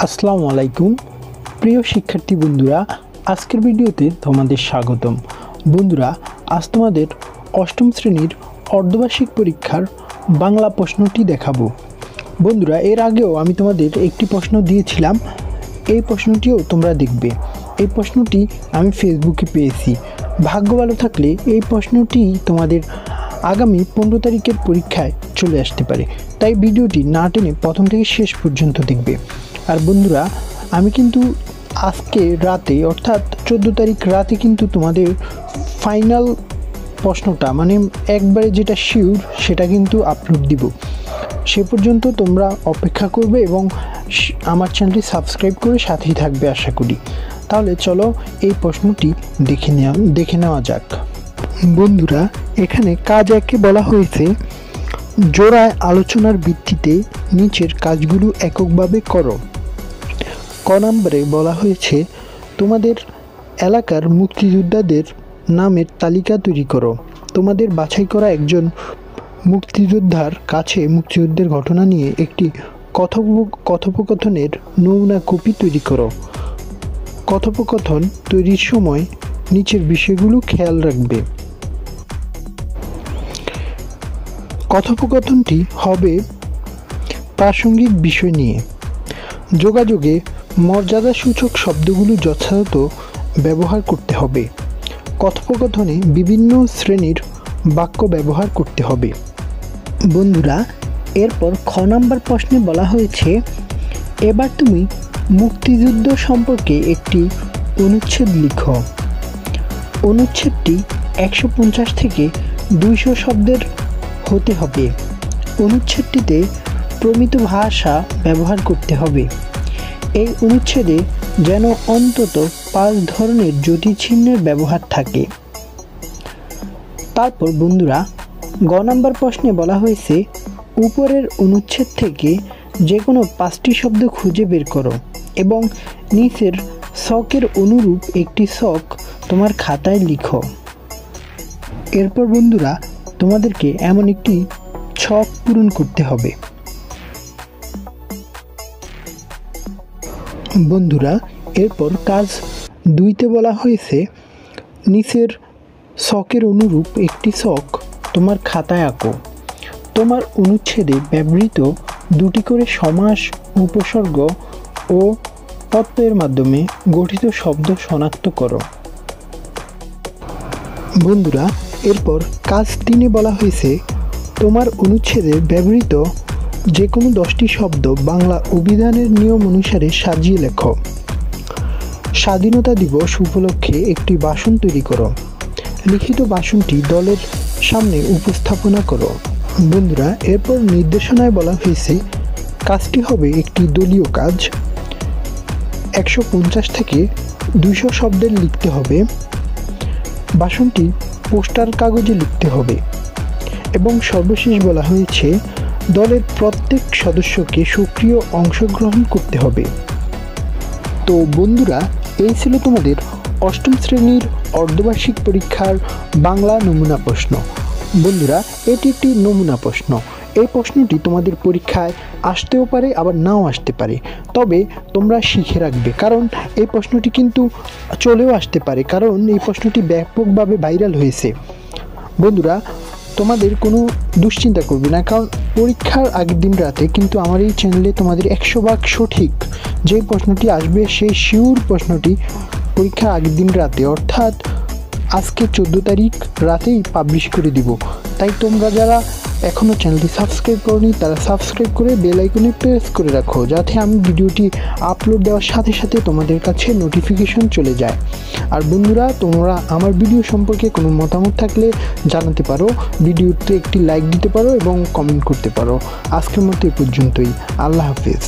আসসালামু আলাইকুম প্রিয় শিক্ষার্থী বন্ধুরা, আজকের ভিডিওতে তোমাদের স্বাগতম। বন্ধুরা, আজ তোমাদের অষ্টম শ্রেণীর অর্ধবার্ষিক পরীক্ষার বাংলা প্রশ্নটি দেখাবো। বন্ধুরা, এর আগেও আমি তোমাদের একটি প্রশ্ন দিয়েছিলাম, এই প্রশ্নটিও তোমরা দেখবে। এই প্রশ্নটি আমি ফেসবুকে পেয়েছি। ভাগ্য ভালো থাকলে এই প্রশ্নটি তোমাদের আগামী 15 তারিখের পরীক্ষায় চলে আসতে পারে, তাই ভিডিওটি না টেনে প্রথম থেকে শেষ পর্যন্ত দেখবে। আর বন্ধুরা, আমি কিন্তু আজকে রাতে অর্থাৎ 14 তারিখ রাতে কিন্তু তোমাদের ফাইনাল প্রশ্নটা মানে একবারে যেটা শিওর সেটা কিন্তু আপলোড দিব। সে পর্যন্ত তোমরা অপেক্ষা করবে এবং আমার চ্যানেলটি সাবস্ক্রাইব করে সাথেই থাকবে আশা করি। তাহলে চলো এই প্রশ্নটি দেখে নেওয়া যাক। বন্ধুরা, এখানে কাজ একে বলা হয়েছে জোড়ায় আলোচনার ভিত্তিতে নিচের কাজগুলো এককভাবে করো। ক নম্বরে বলা হয়েছে তোমাদের এলাকার মুক্তিযোদ্ধাদের নামের তালিকা তৈরি করো। তোমাদের বাছাই করা একজন মুক্তিযোদ্ধার কাছে মুক্তিযুদ্ধের ঘটনা নিয়ে একটি কথোপকথনের নমুনা কপি তৈরি করো। কথোপকথন তৈরির সময় নিচের বিষয়গুলো খেয়াল রাখবে। কথোপকথনটি হবে প্রাসঙ্গিক বিষয় নিয়ে। যোগাযোগে মর্যাদাসূচক শব্দগুলো যথাযথ ব্যবহার করতে হবে। কথোপকথনে বিভিন্ন শ্রেণীর বাক্য ব্যবহার করতে হবে। বন্ধুরা, এরপর খ নম্বর প্রশ্নে বলা হয়েছে এবার তুমি মুক্তিযুদ্ধ সম্পর্কে একটি অনুচ্ছেদ লিখো। অনুচ্ছেদটি 150 থেকে 200 শব্দের হতে হবে। অনুচ্ছেদটিতে প্রমিত ভাষা ব্যবহার করতে হবে। এই অনুচ্ছেদে যেন অন্তত 5 ধরনের জ্যোতিচিহ্নের ব্যবহার থাকে। তারপর বন্ধুরা, গ নম্বর প্রশ্নে বলা হয়েছে উপরের অনুচ্ছেদ থেকে যে কোনো 5টি শব্দ খুঁজে বের করো এবং নিচের ছকের অনুরূপ একটি ছক তোমার খাতায় লিখো। এরপর বন্ধুরা, তোমাদেরকে এমন একটি ছক পূরণ করতে হবে। বন্ধুরা, এরপর কাজ 2তে বলা হয়েছে নিচের ছকের অনুরূপ একটি ছক তোমার খাতায় আঁকো। তোমার অনুচ্ছেদে ব্যবহৃত 2টি করে সমাস, উপসর্গ ও প্রত্যয়ের মাধ্যমে গঠিত শব্দ শনাক্ত করো। বন্ধুরা, এরপর কাজ 3-এ বলা হয়েছে তোমার অনুচ্ছেদে ব্যবহৃত যে কোনো 10টি শব্দ বাংলা অভিধানের নিয়ম অনুসারে সাজিয়ে লেখো। স্বাধীনতা দিবস উপলক্ষে একটি ভাষণ তৈরি করো। লিখিত ভাষণটি দলের সামনে উপস্থাপনা করো। বন্ধুরা, এরপর নির্দেশনায় বলা হয়েছে কাজটি হবে একটি দলীয় কাজ। 150 থেকে 200 শব্দের লিখতে হবে। ভাষণটি পোস্টার কাগজে লিখতে হবে এবং সর্বশেষ বলা হয়েছে দলের প্রত্যেক সদস্যকে সক্রিয় অংশগ্রহণ করতে হবে। তো বন্ধুরা, এই ছিল তোমাদের অষ্টম শ্রেণীর অর্ধবার্ষিক পরীক্ষার বাংলা নমুনা প্রশ্ন। বন্ধুরা, এটি একটি নমুনা প্রশ্ন। এই প্রশ্নটি তোমাদের পরীক্ষায় আসতেও পারে আবার নাও আসতে পারে, তবে তোমরা শিখে রাখবে, কারণ এই প্রশ্নটি কিন্তু চলেও আসতে পারে, কারণ এই প্রশ্নটি ব্যাপকভাবে ভাইরাল হয়েছে। বন্ধুরা, তোমাদের কোনো দুশ্চিন্তা করবে না, কারণ পরীক্ষার আগের দিন রাতে কিন্তু আমার এই চ্যানেলে তোমাদের 100% সঠিক যে প্রশ্নটি আসবে সেই শিওর প্রশ্নটি পরীক্ষার আগের দিন রাতে অর্থাৎ আজকে 14 তারিখ রাতেই পাবলিশ করে দিব। তাই তোমরা যারা এখনও চ্যানেলটি সাবস্ক্রাইব করোনি তারা সাবস্ক্রাইব করে বেল আইকনে প্রেস করে রাখো, যাতে আমি ভিডিওটি আপলোড দেওয়ার সাথে সাথে তোমাদের কাছে নোটিফিকেশন চলে যায়। আর বন্ধুরা, তোমরা আমার ভিডিও সম্পর্কে কোনো মতামত থাকলে জানাতে পারো, ভিডিওতে একটি লাইক দিতে পারো এবং কমেন্ট করতে পারো। আজকের মতো এ পর্যন্তই। আল্লাহ হাফেজ।